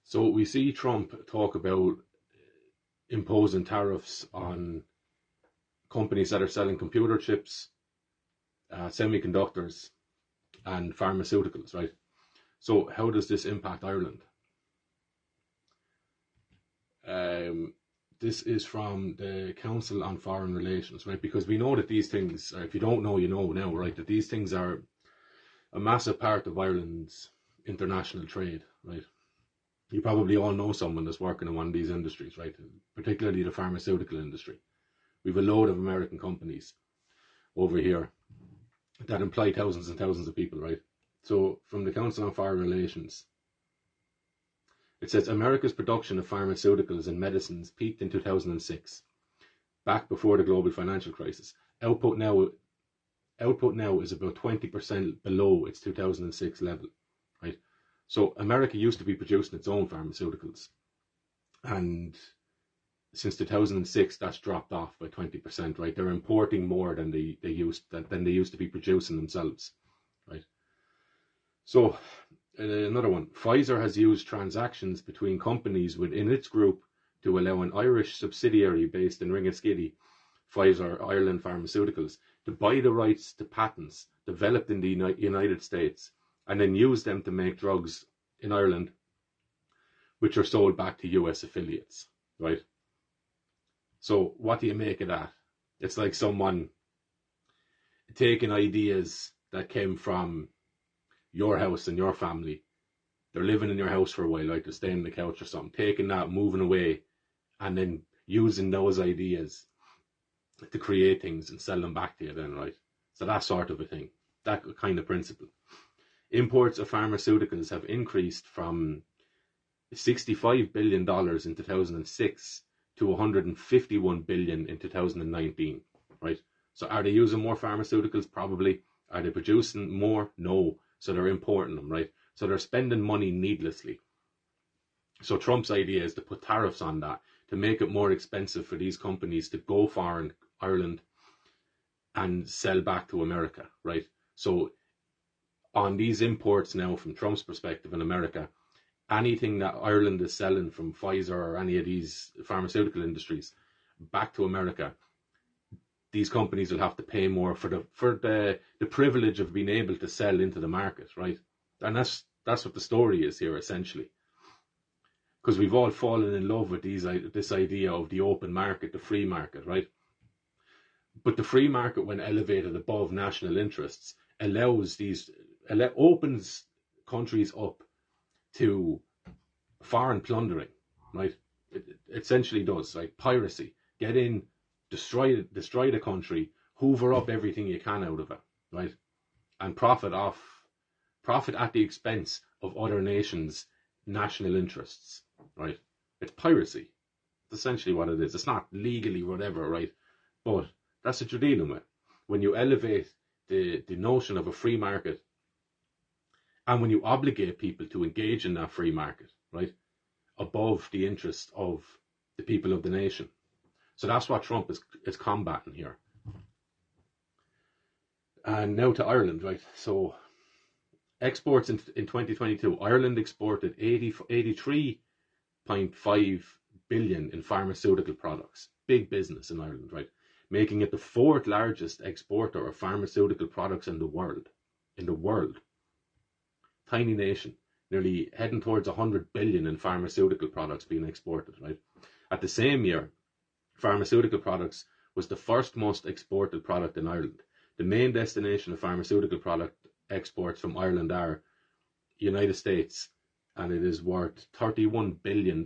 So we see Trump talk about imposing tariffs on companies that are selling computer chips, semiconductors, and pharmaceuticals, right? So how does this impact Ireland? This is from the Council on Foreign Relations, right? Because we know that these things, if you don't know, you know now, right? That these things are a massive part of Ireland's international trade, right? You probably all know someone that's working in one of these industries, right? Particularly the pharmaceutical industry. We have a load of American companies over here that employ thousands and thousands of people, right? So from the Council on Foreign Relations, it says America's production of pharmaceuticals and medicines peaked in 2006, back before the global financial crisis. Output now is about 20% below its 2006 level, right? So America used to be producing its own pharmaceuticals, and since 2006, that's dropped off by 20%, right? They're importing more than they used to be producing themselves, right? So another one, Pfizer has used transactions between companies within its group to allow an Irish subsidiary based in Ringaskiddy, Pfizer Ireland Pharmaceuticals, to buy the rights to patents developed in the United States and then use them to make drugs in Ireland, which are sold back to US affiliates, right? So what do you make of that? It's like someone taking ideas that came from your house and your family. They're living in your house for a while, like they're staying on the couch or something, taking that, moving away, and then using those ideas to create things and sell them back to you then, right? So that sort of a thing, that kind of principle. Imports of pharmaceuticals have increased from $65 billion in 2006 to $151 billion in 2019, right? So are they using more pharmaceuticals? Probably. Are they producing more? No. So they're importing them, right? So they're spending money needlessly. So Trump's idea is to put tariffs on that, to make it more expensive for these companies to go foreign Ireland and sell back to America, right? So on these imports now, from Trump's perspective in America, anything that Ireland is selling from Pfizer or any of these pharmaceutical industries back to America, these companies will have to pay more for the privilege of being able to sell into the market, right? And that's what the story is here, essentially. Because we've all fallen in love with this idea of the open market, the free market, right? But the free market, when elevated above national interests, opens countries up to foreign plundering, right? It essentially does, like piracy. Get in, destroy the country, hoover up everything you can out of it, right? And profit at the expense of other nations' national interests, right? It's piracy. It's essentially what it is. It's not legally whatever, right? But that's what you're dealing with. When you elevate the notion of a free market, and when you obligate people to engage in that free market, right, above the interest of the people of the nation. So that's what Trump is combating here. And now to Ireland, right? So exports in 2022, Ireland exported 83.5 billion in pharmaceutical products. Big business in Ireland, right? Making it the fourth largest exporter of pharmaceutical products in the world. Tiny nation, nearly heading towards 100 billion in pharmaceutical products being exported, right? At the same year, pharmaceutical products was the first most exported product in Ireland. The main destination of pharmaceutical product exports from Ireland are United States, and it is worth $31 billion.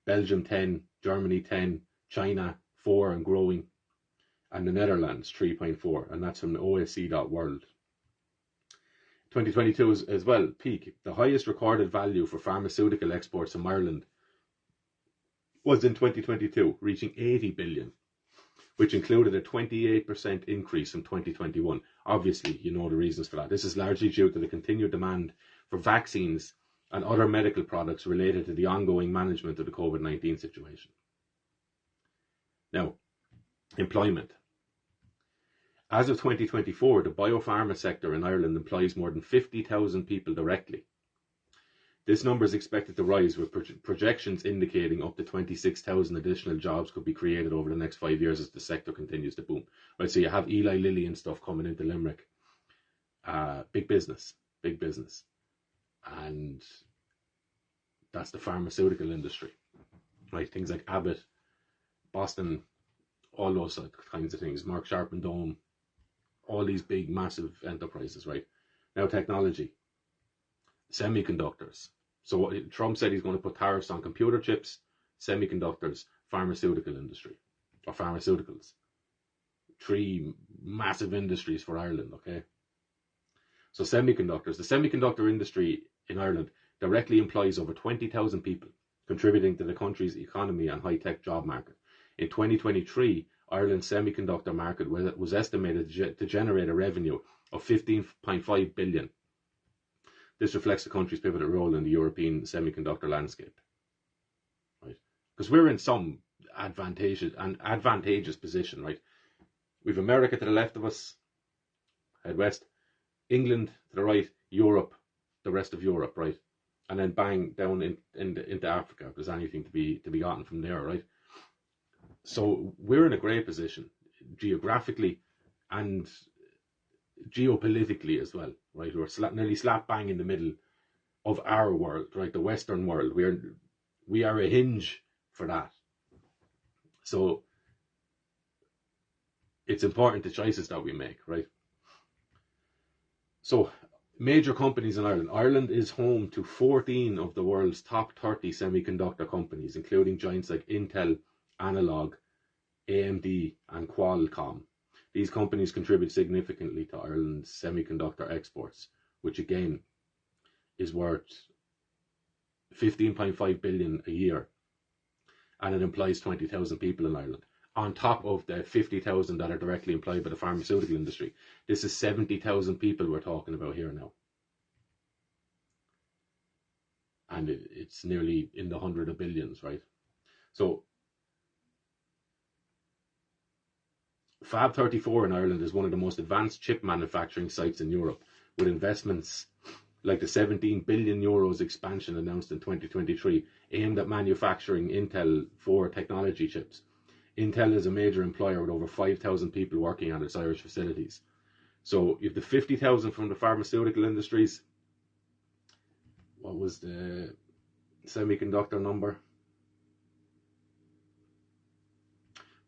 Belgium 10, Germany 10, China 4 and growing, and the Netherlands 3.4, and that's from the OSC.world. 2022 as well, peak. The highest recorded value for pharmaceutical exports from Ireland was in 2022, reaching 80 billion, which included a 28% increase from 2021. Obviously, you know the reasons for that. This is largely due to the continued demand for vaccines and other medical products related to the ongoing management of the COVID-19 situation. Now, employment. As of 2024, the biopharma sector in Ireland employs more than 50,000 people directly. This number is expected to rise, with projections indicating up to 26,000 additional jobs could be created over the next 5 years as the sector continues to boom. Right, so you have Eli Lilly and stuff coming into Limerick. Big business. And that's the pharmaceutical industry. Right, things like Abbott, Boston, all those kinds of things, Mark Sharp and Dome, all these big, massive enterprises, right? Now, technology, semiconductors. So what Trump said, he's going to put tariffs on computer chips, semiconductors, pharmaceutical industry, or pharmaceuticals. 3 massive industries for Ireland, okay? So semiconductors. The semiconductor industry in Ireland directly employs over 20,000 people, contributing to the country's economy and high-tech job market. In 2023, Ireland's semiconductor market was estimated to generate a revenue of 15.5 billion. This reflects the country's pivotal role in the European semiconductor landscape. Right? Because we're in some advantageous position, right? We've America to the left of us, head west, England to the right, Europe, the rest of Europe, right? And then bang down into Africa if there's anything to be gotten from there, right? So we're in a great position geographically and geopolitically as well, right? We're nearly slap bang in the middle of our world, right? The Western world. We are a hinge for that. So it's important, the choices that we make, right? So major companies in Ireland. Ireland is home to 14 of the world's top 30 semiconductor companies, including giants like Intel, Analog, AMD and Qualcomm. These companies contribute significantly to Ireland's semiconductor exports, which again is worth 15.5 billion a year, and it employs 20,000 people in Ireland, on top of the 50,000 that are directly employed by the pharmaceutical industry. This is 70,000 people we're talking about here now. And it's nearly in the hundred of billions, right? So Fab 34 in Ireland is one of the most advanced chip manufacturing sites in Europe, with investments like the 17 billion euros expansion announced in 2023 aimed at manufacturing Intel 4 technology chips. Intel is a major employer with over 5,000 people working at its Irish facilities. So you have the 50,000 from the pharmaceutical industries. What was the semiconductor number?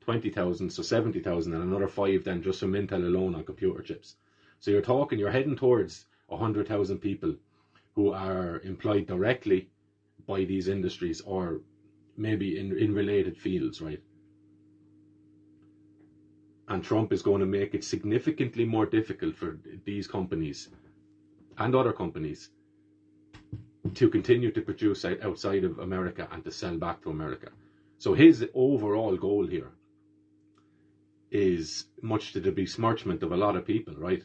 20,000, so 70,000, and another 5 then just from Intel alone on computer chips. So you're heading towards 100,000 people who are employed directly by these industries, or maybe in related fields, right? And Trump is going to make it significantly more difficult for these companies and other companies to continue to produce outside of America and to sell back to America. So his overall goal here is much to the besmirchment of a lot of people, right?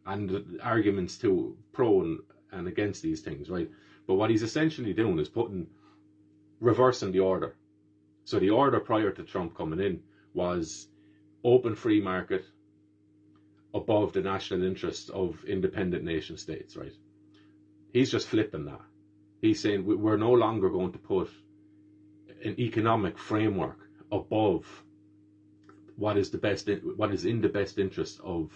And arguments to pro and against these things, right? But what he's essentially doing is reversing the order. So the order prior to Trump coming in was open free market above the national interests of independent nation states, right? He's just flipping that. He's saying we're no longer going to put an economic framework above what is in the best interest of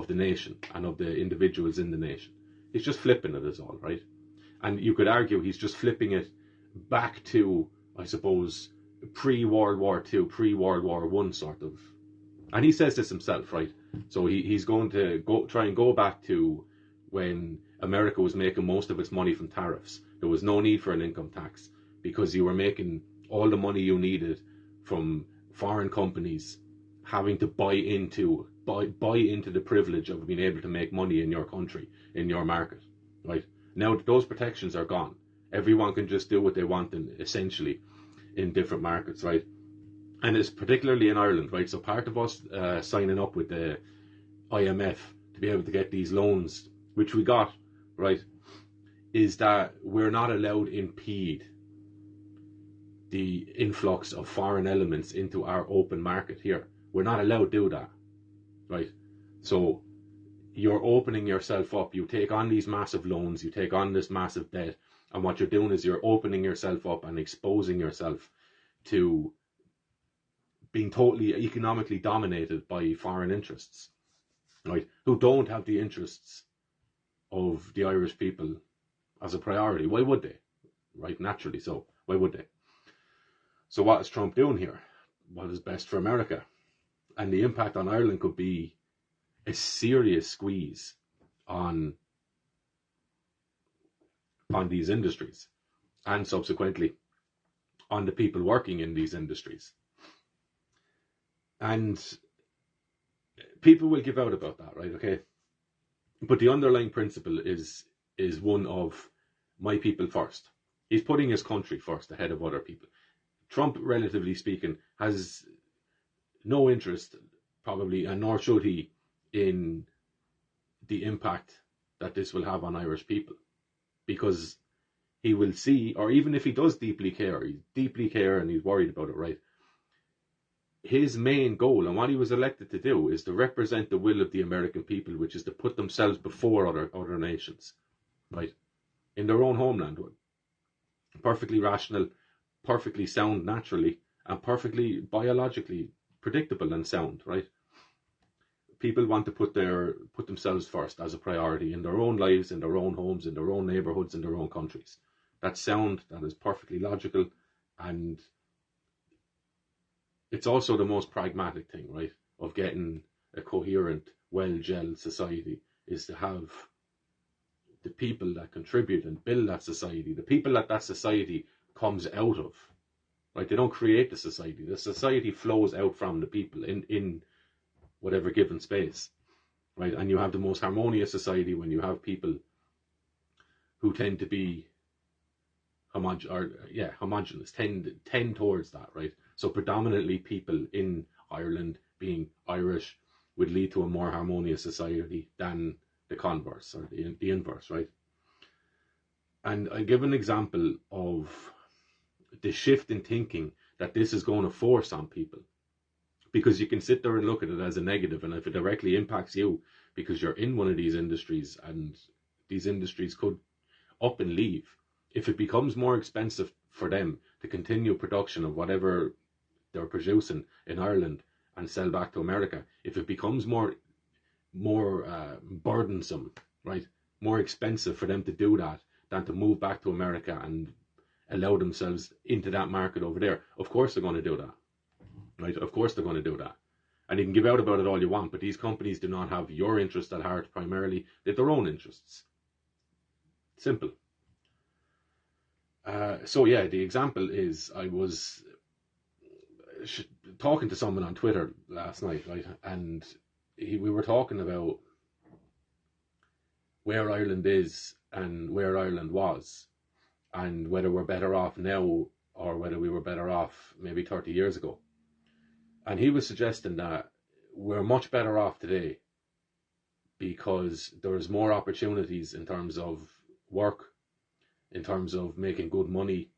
the nation and of the individuals in the nation. He's just flipping it is all, right? And you could argue he's just flipping it back to, I suppose, pre-World War II, pre-World War I sort of. And he says this himself, right? So he's going to try and go back to when America was making most of its money from tariffs. There was no need for an income tax because you were making all the money you needed from foreign companies having to buy into the privilege of being able to make money in your country, in your market, right? Now those protections are gone. Everyone can just do what they want essentially in different markets, right? And it's particularly in Ireland, right? So part of us signing up with the IMF to be able to get these loans, which we got, right, is that we're not allowed to impede the influx of foreign elements into our open market here. We're not allowed to do that, right? So you're opening yourself up. You take on these massive loans, you take on this massive debt, And what you're doing is you're opening yourself up and exposing yourself to being totally economically dominated by foreign interests, right? Who don't have the interests of the Irish people as a priority. Why would they? Right? Naturally so. Why would they? So what is Trump doing here? What is best for America? And the impact on Ireland could be a serious squeeze on these industries, and subsequently on the people working in these industries. And people will give out about that, right? Okay. But the underlying principle is one of my people first. He's putting his country first ahead of other people. Trump, relatively speaking, has no interest, probably, and nor should he, in the impact that this will have on Irish people. Because he will see, or even if he does deeply care and he's worried about it, right? His main goal and what he was elected to do is to represent the will of the American people, which is to put themselves before other nations, right? In their own homeland. Perfectly rational, perfectly sound naturally, and perfectly biologically predictable and sound, right? People want to put themselves first as a priority in their own lives, in their own homes, in their own neighborhoods, in their own countries. That's sound, that is perfectly logical, and it's also the most pragmatic thing, right, of getting a coherent, well-gelled society, is to have the people that contribute and build that society, the people that society comes out of, right? They don't create the society flows out from the people in whatever given space, right? And you have the most harmonious society when you have people who tend to be homogenous, tend towards that, right? So predominantly people in Ireland being Irish would lead to a more harmonious society than the converse, or the inverse, right? And I give an example of the shift in thinking that this is going to force on people, because you can sit there and look at it as a negative, and if it directly impacts you because you're in one of these industries and these industries could up and leave, if it becomes more expensive for them to continue production of whatever they're producing in Ireland and sell back to America, if it becomes more burdensome, right, more expensive for them to do that than to move back to America and allow themselves into that market over there, of course they're going to do that, right? Of course they're going to do that. And you can give out about it all you want, but these companies do not have your interest at heart primarily. They have their own interests. Simple. So yeah, the example is, I was talking to someone on Twitter last night, right? And we were talking about where Ireland is and where Ireland was, and whether we're better off now or whether we were better off maybe 30 years ago. And he was suggesting that we're much better off today because there's more opportunities in terms of work, in terms of making good money,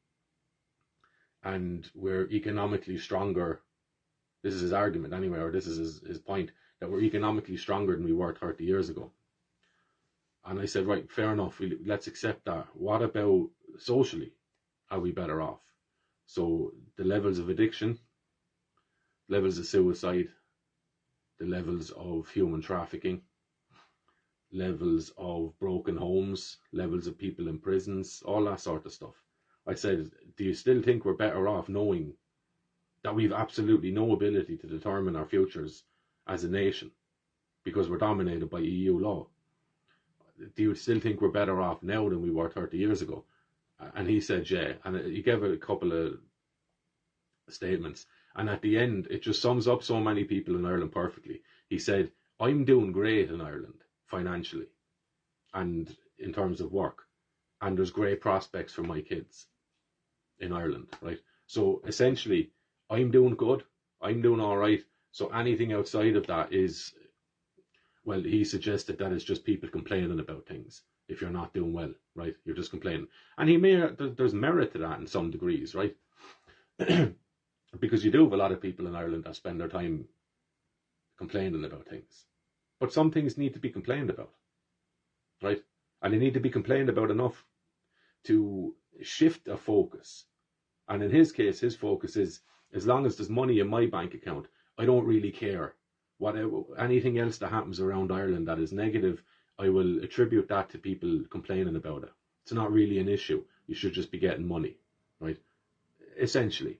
and we're economically stronger. This is his argument anyway, or this is his point, that we're economically stronger than we were 30 years ago. And I said, right, fair enough, let's accept that. What about socially? Are we better off? So the levels of addiction, levels of suicide, the levels of human trafficking, levels of broken homes, levels of people in prisons, all that sort of stuff. I said, do you still think we're better off knowing that we've absolutely no ability to determine our futures as a nation because we're dominated by EU law? Do you still think we're better off now than we were 30 years ago? And he said, yeah. And he gave a couple of statements. And at the end, it just sums up so many people in Ireland perfectly. He said, I'm doing great in Ireland financially and in terms of work. And there's great prospects for my kids in Ireland, right? So essentially, I'm doing good. I'm doing all right. So anything outside of that is, well, he suggested that it's just people complaining about things. If you're not doing well, right? You're just complaining. And there's merit to that in some degrees, right? Because you do have a lot of people in Ireland that spend their time complaining about things. But some things need to be complained about, right? And they need to be complained about enough to shift a focus. And in his case, his focus is, as long as there's money in my bank account, I don't really care. Anything else that happens around Ireland that is negative, I will attribute that to people complaining about it. It's not really an issue. You should just be getting money, right? Essentially.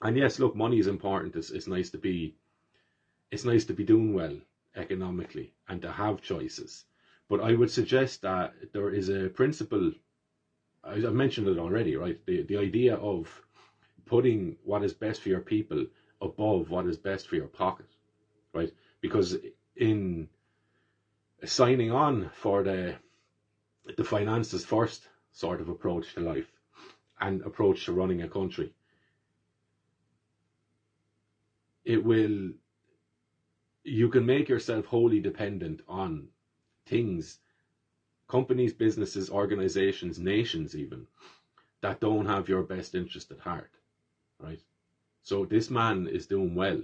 And yes, look, money is important. It's nice to be doing well economically and to have choices. But I would suggest that there is a principle. I've mentioned it already, right? The idea of putting what is best for your people above what is best for your pocket, right? Because in signing on for the finances first sort of approach to life and approach to running a country, you can make yourself wholly dependent on things, companies, businesses, organizations, nations even, that don't have your best interest at heart, right? So this man is doing well.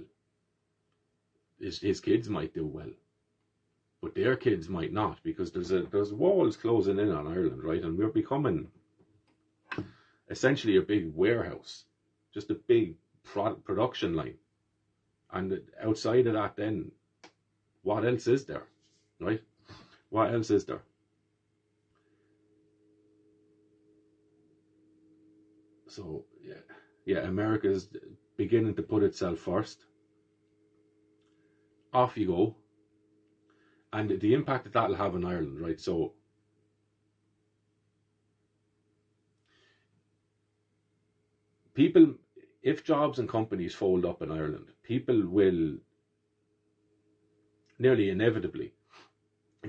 His kids might do well, but their kids might not, because there's walls closing in on Ireland, right? And we're becoming essentially a big warehouse, just a big production line. And outside of that, then, what else is there, right? What else is there? So, yeah, America's beginning to put itself first. Off you go. And the impact that that'll have on Ireland, right? So, people, if jobs and companies fold up in Ireland, people will nearly inevitably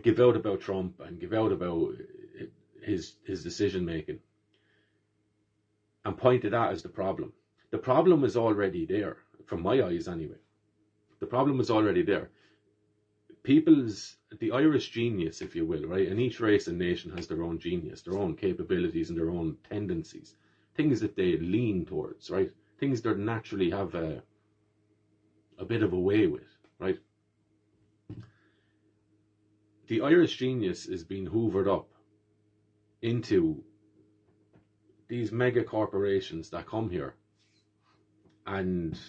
give out about Trump and give out about his decision making and point it out as the problem. The problem is already there, from my eyes anyway. The problem is already there. The Irish genius, if you will, right? And each race and nation has their own genius, their own capabilities and their own tendencies, things that they lean towards, right? Things they naturally have a bit of a way with, right? The Irish genius is being hoovered up into these mega corporations that come here, and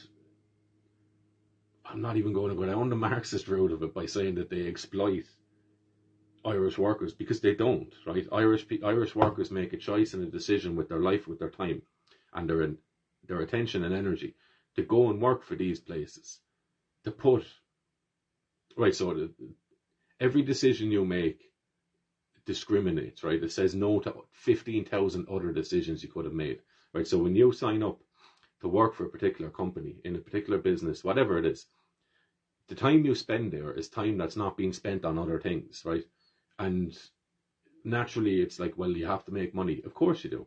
I'm not even going to go down the Marxist route of it by saying that they exploit Irish workers, because they don't, right? Irish workers make a choice and a decision with their life, with their time, and their attention and energy to go and work for these places. To put right, so every decision you make discriminates, right? It says no to 15,000 other decisions you could have made, right? So when you sign up to work for a particular company, in a particular business, whatever it is, the time you spend there is time that's not being spent on other things, right? And naturally it's like, well, you have to make money. Of course you do.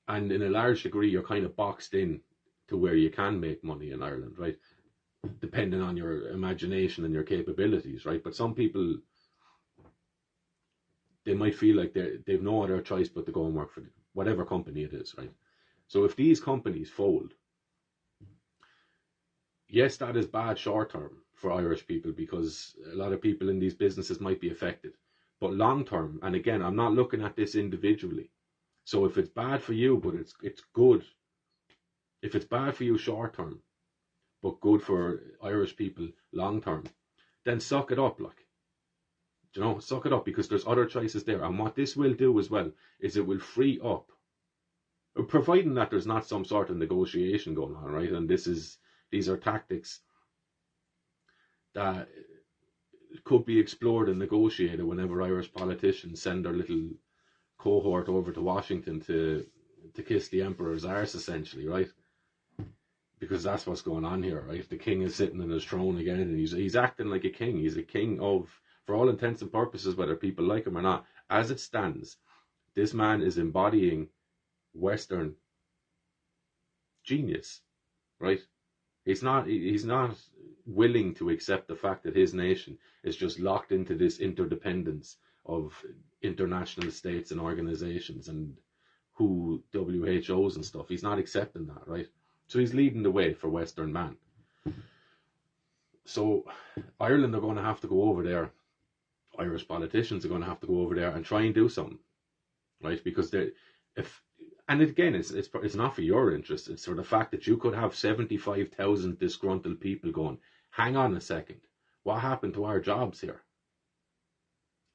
And in a large degree, you're kind of boxed in to where you can make money in Ireland, right? Depending on your imagination and your capabilities, right? But some people, they might feel like they've no other choice but to go and work for whatever company it is, right? So if these companies fold, yes, that is bad short term for Irish people, because a lot of people in these businesses might be affected. But long term, and again, I'm not looking at this individually. So if it's bad for you, but it's good, if it's bad for you short term, but good for Irish people long term, then suck it up, like. You know, suck it up, because there's other choices there. And what this will do as well is it will free up, providing that there's not some sort of negotiation going on, right? And these are tactics that could be explored and negotiated whenever Irish politicians send their little cohort over to Washington to kiss the emperor's arse, essentially, right? Because that's what's going on here, right? The king is sitting on his throne again, and he's acting like a king. He's a king of, for all intents and purposes, whether people like him or not, as it stands, this man is embodying Western genius, right? He's not willing to accept the fact that his nation is just locked into this interdependence of international states and organizations and WHOs and stuff. He's not accepting that, right? So he's leading the way for Western man. So Ireland are going to have to go over there. Irish politicians are going to have to go over there and try and do something. right? Because if and again, it's not for your interest. It's for the fact that you could have 75,000 disgruntled people going, hang on a second, what happened to our jobs here?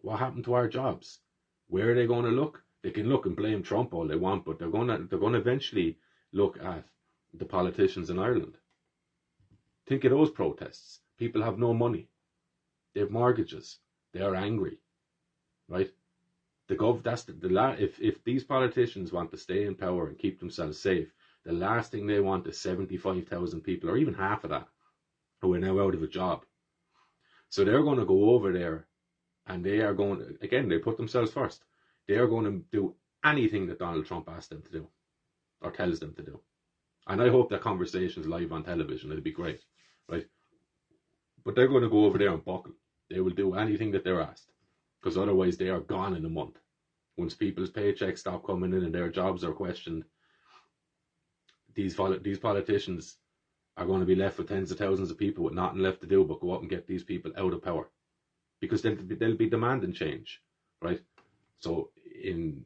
What happened to our jobs? Where are they going to look? They can look and blame Trump all they want, but they're going to eventually look at the politicians in Ireland. Think of those protests. People have no money. They have mortgages. They are angry, right? If these politicians want to stay in power and keep themselves safe, the last thing they want is 75,000 people, or even half of that, who are now out of a job. So they're going to go over there, and they are going to, again, they put themselves first. They are going to do anything that Donald Trump asks them to do, or tells them to do. And I hope that conversation is live on television. It'd be great, right? But they're going to go over there and buckle. They will do anything that they're asked, because otherwise they are gone in a month. Once people's paychecks stop coming in and their jobs are questioned, these politicians are going to be left with tens of thousands of people with nothing left to do but go up and get these people out of power, because they'll be demanding change, right? So in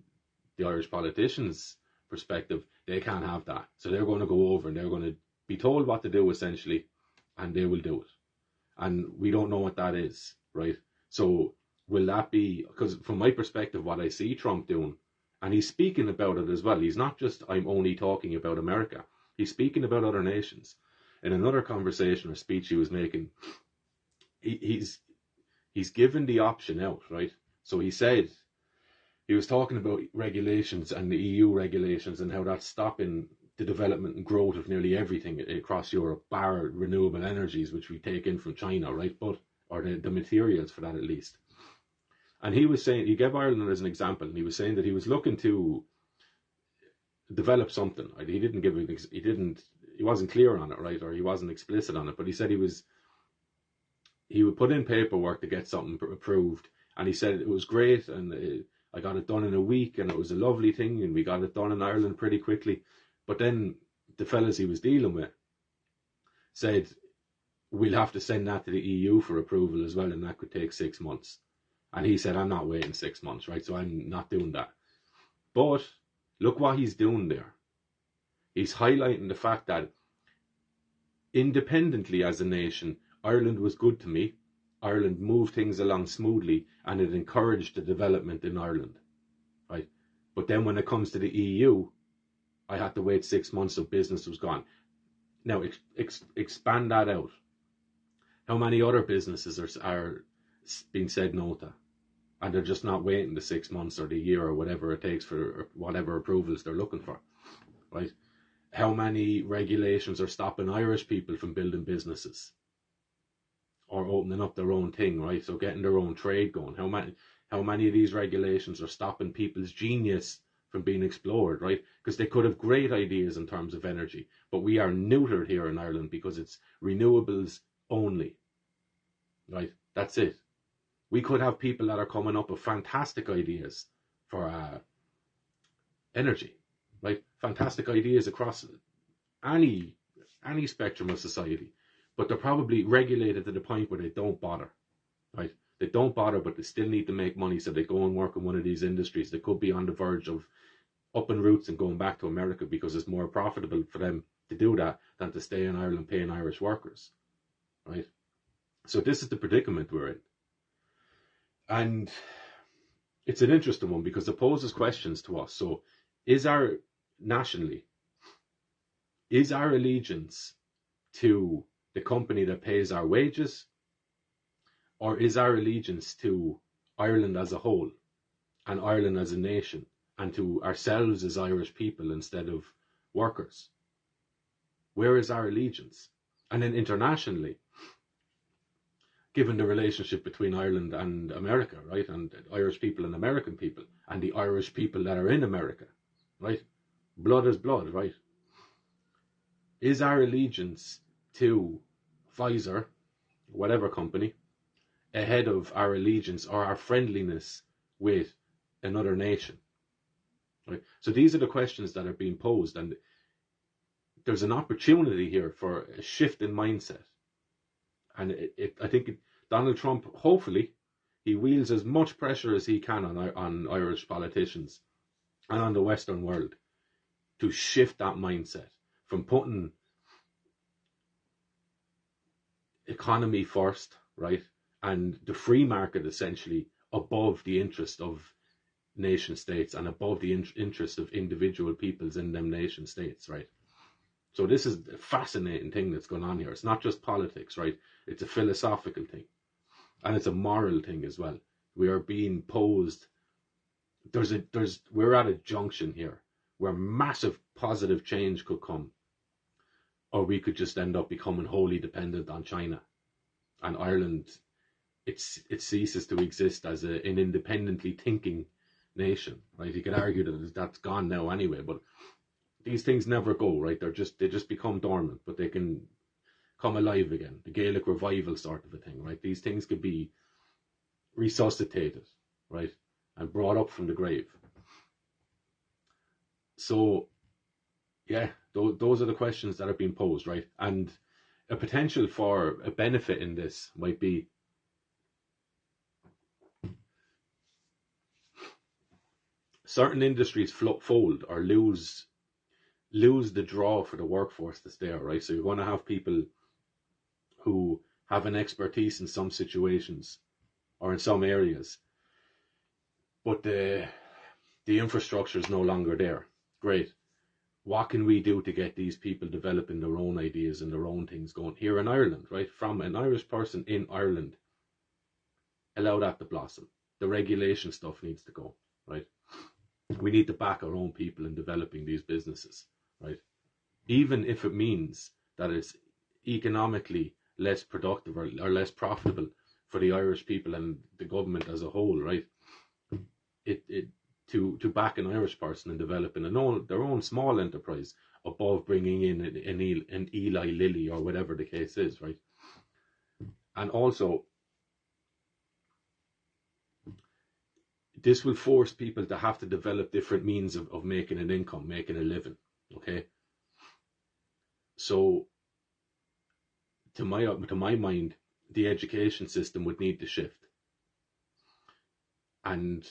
the Irish politicians' perspective, they can't have that. So they're going to go over and they're going to be told what to do, essentially, and they will do it. And we don't know what that is, right? So will that be, because from my perspective, what I see Trump doing, and he's speaking about it as well. He's not just, I'm only talking about America. He's speaking about other nations. In another conversation or speech he was making, he's given the option out, right? So he said, he was talking about regulations and the EU regulations and how that's stopping the development and growth of nearly everything across Europe, bar renewable energies, which we take in from China, right? Or the materials for that at least. And he was saying, he gave Ireland as an example, and he was saying that he was looking to develop something. Right? He wasn't clear on it, right? Or he wasn't explicit on it, but he said he would put in paperwork to get something approved, and he said it was great, and I got it done in a week, and it was a lovely thing, and we got it done in Ireland pretty quickly. But then the fellas he was dealing with said, we'll have to send that to the EU for approval as well, and that could take 6 months. And he said, I'm not waiting 6 months, right? So I'm not doing that. But look what he's doing there. He's highlighting the fact that independently as a nation, Ireland was good to me. Ireland moved things along smoothly, and it encouraged the development in Ireland, right? But then when it comes to the EU, I had to wait 6 months, so business was gone. Now, expand that out. How many other businesses are being said no to? And they're just not waiting the 6 months or the year or whatever it takes for whatever approvals they're looking for, right? How many regulations are stopping Irish people from building businesses or opening up their own thing, right? So getting their own trade going. How many of these regulations are stopping people's genius from being explored, right? Because they could have great ideas in terms of energy, but we are neutered here in Ireland because it's renewables only, right? That's it. We could have people that are coming up with fantastic ideas for energy, right? Fantastic ideas across any spectrum of society, but they're probably regulated to the point where they don't bother, right? They don't bother, but they still need to make money, so they go and work in one of these industries. They could be on the verge of up in roots and going back to America because it's more profitable for them to do that than to stay in Ireland paying Irish workers, right? So this is the predicament we're in. And it's an interesting one because it poses questions to us. So is our allegiance to the company that pays our wages, or is our allegiance to Ireland as a whole and Ireland as a nation and to ourselves as Irish people instead of workers? Where is our allegiance? And then internationally, given the relationship between Ireland and America, right, and Irish people and American people, and the Irish people that are in America, right, blood is blood, right? Is our allegiance to Pfizer, whatever company, ahead of our allegiance or our friendliness with another nation? Right? So these are the questions that are being posed, and there's an opportunity here for a shift in mindset. And I think Donald Trump, hopefully, he wields as much pressure as he can on Irish politicians and on the Western world to shift that mindset from putting economy first, right, and the free market essentially above the interest of nation states and above the interest of individual peoples in them nation states, right? So this is a fascinating thing that's going on here. It's not just politics, right? It's a philosophical thing, and it's a moral thing as well. We are being posed. We're at a junction here where massive positive change could come, or we could just end up becoming wholly dependent on China, and Ireland. It ceases to exist as an independently thinking nation, right? You could argue that that's gone now anyway, but these things never go, right? They just become dormant, but they can come alive again. The Gaelic revival sort of a thing, right? These things could be resuscitated, right, and brought up from the grave. So, yeah, those are the questions that are being posed, right? And a potential for a benefit in this might be certain industries fold or lose the draw for the workforce that's there, right? So you're going to have people who have an expertise in some situations or in some areas, but the infrastructure is no longer there. Great. What can we do to get these people developing their own ideas and their own things going here in Ireland, right? From an Irish person in Ireland, allow that to blossom. The regulation stuff needs to go, right? We need to back our own people in developing these businesses, right? Even if it means that it's economically less productive or less profitable for the Irish people and the government as a whole, right? To back an Irish person in developing their own small enterprise above bringing in an Eli Lilly or whatever the case is, right? And also, this will force people to have to develop different means of making an income, making a living, okay? So, to my mind, the education system would need to shift. And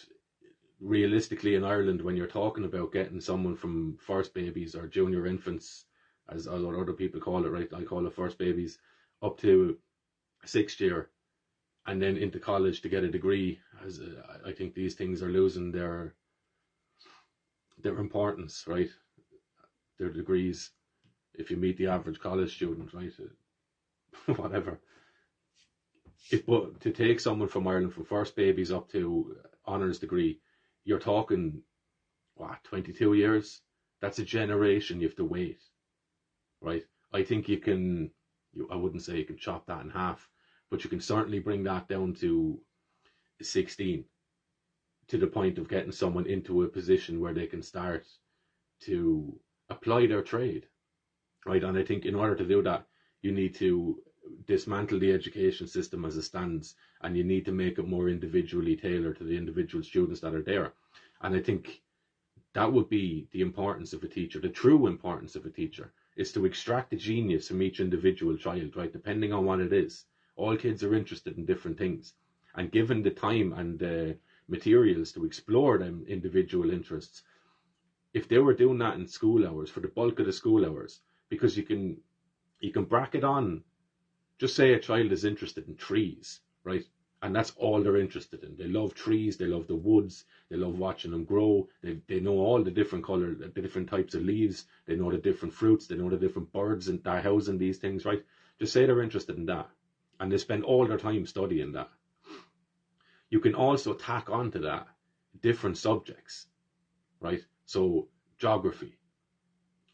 realistically, in Ireland, when you're talking about getting someone from first babies or junior infants, as other people call it, right? I call it first babies, up to sixth year, and then into college to get a degree. I think these things are losing their importance, right? Their degrees. If you meet the average college student, right, whatever. But to take someone from Ireland from first babies up to honours degree, you're talking, 22 years? That's a generation you have to wait, right? I think I wouldn't say you can chop that in half, but you can certainly bring that down to 16, to the point of getting someone into a position where they can start to apply their trade, right? And I think in order to do that, you need to dismantle the education system as it stands, and you need to make it more individually tailored to the individual students that are there. And I think that would be the importance of a teacher. The true importance of a teacher is to extract the genius from each individual child, right? Depending on what it is. All kids are interested in different things, and given the time and the materials to explore them individual interests, if they were doing that in school hours, for the bulk of the school hours, because you can bracket on, just say a child is interested in trees, right? And that's all they're interested in. They love trees, they love the woods, they love watching them grow, they know all the different colors, the different types of leaves, they know the different fruits, they know the different birds that are housing these things, right? Just say they're interested in that, and they spend all their time studying that. You can also tack onto that different subjects, right? So geography,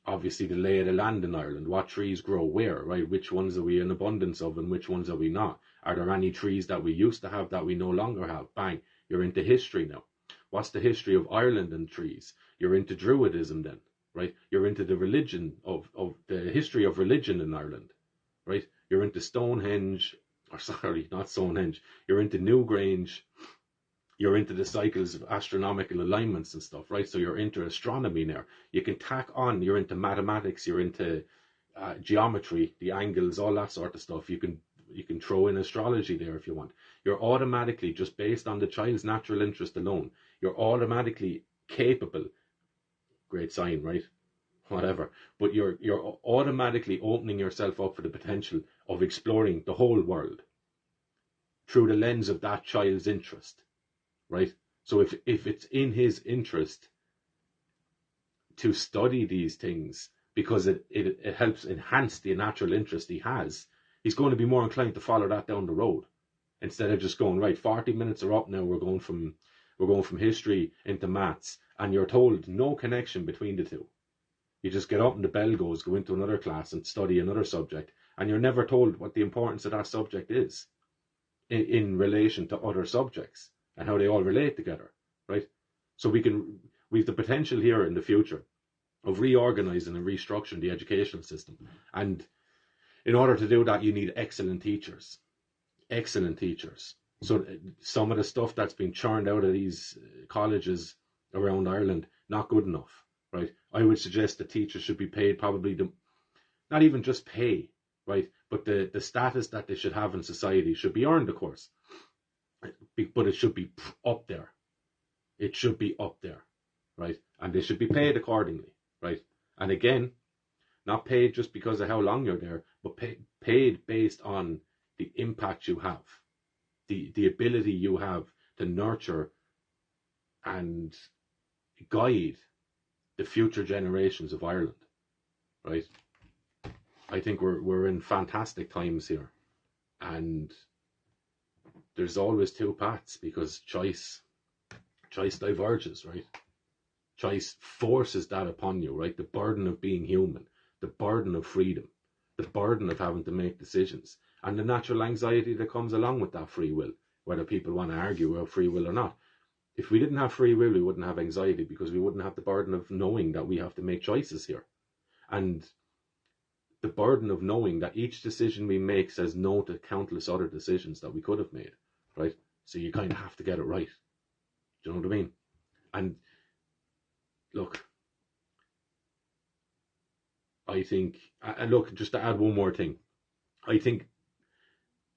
obviously the lay of the land in Ireland, what trees grow where, right? Which ones are we in abundance of and which ones are we not? Are there any trees that we used to have that we no longer have? Bang, you're into history now. What's the history of Ireland and trees? You're into Druidism then, right? You're into the religion of the history of religion in Ireland, right? You're into Stonehenge, or sorry, not Stonehenge. You're into Newgrange. You're into the cycles of astronomical alignments and stuff, right? So you're into astronomy now. You can tack on, you're into mathematics, you're into geometry, the angles, all that sort of stuff. You can throw in astrology there if you want. You're automatically, just based on the child's natural interest alone, you're automatically capable great sign, right? Whatever. But you're automatically opening yourself up for the potential of exploring the whole world through the lens of that child's interest, right? So if it's in his interest to study these things because it helps enhance the natural interest he has, he's going to be more inclined to follow that down the road instead of just going, right, 40 minutes are up now, we're going from history into maths, and you're told no connection between the two. You just get up and the bell goes, go into another class and study another subject, and you're never told what the importance of that subject is in relation to other subjects and how they all relate together, right? So we've the potential here in the future of reorganizing and restructuring the educational system. And in order to do that, you need excellent teachers. So some of the stuff that's been churned out of these colleges around Ireland, not good enough, right? I would suggest that teachers should be paid probably not even just pay, right? But the status that they should have in society should be earned, of course. But it should be up there. It should be up there, right? And they should be paid accordingly, right? And again, not paid just because of how long you're there, but paid based on the impact you have, the ability you have to nurture and guide the future generations of Ireland, right? I think we're in fantastic times here, and there's always two paths because choice diverges, right? Choice forces that upon you, right? The burden of being human, the burden of freedom, the burden of having to make decisions, and the natural anxiety that comes along with that free will, whether people want to argue about free will or not. If we didn't have free will, we wouldn't have anxiety because we wouldn't have the burden of knowing that we have to make choices here. And the burden of knowing that each decision we make says no to countless other decisions that we could have made, right? So you kind of have to get it right. Do you know what I mean? And look, I think, and look, just to add one more thing, I think,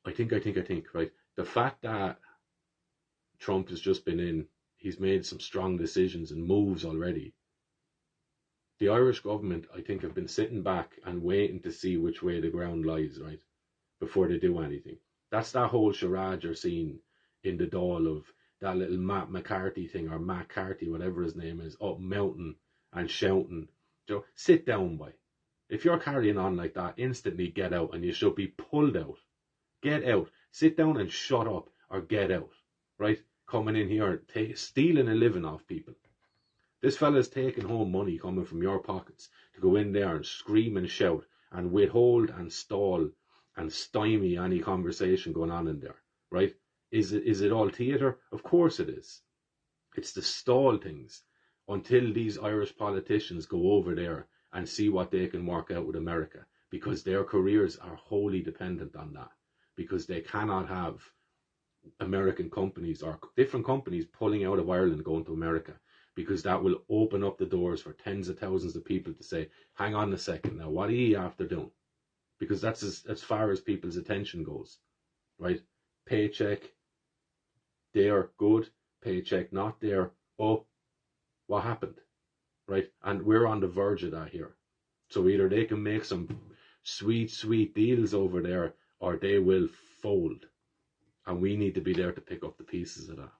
right? The fact that Trump has just been in, he's made some strong decisions and moves already. The Irish government, I think, have been sitting back and waiting to see which way the ground lies, right? Before they do anything. That's that whole charade you're seeing in the Dáil of that little Matt McCarthy thing, or Matt Carthy, whatever his name is, up mountain and shouting. You know, sit down, boy. If you're carrying on like that, instantly get out, and you should be pulled out. Get out. Sit down and shut up, or get out, right? Coming in here and stealing a living off people. This fella's taking home money coming from your pockets to go in there and scream and shout and withhold and stall and stymie any conversation going on in there, right? Is it all theatre? Of course it is. It's the stall things until these Irish politicians go over there and see what they can work out with America, because their careers are wholly dependent on that, because they cannot have American companies or different companies pulling out of Ireland going to America, because that will open up the doors for tens of thousands of people to say, hang on a second now, what are you after doing? Because that's as far as people's attention goes, right? Paycheck, there, good. Paycheck, not there. Oh, what happened? Right? And we're on the verge of that here. So either they can make some sweet deals over there, or they will fold. And we need to be there to pick up the pieces of that.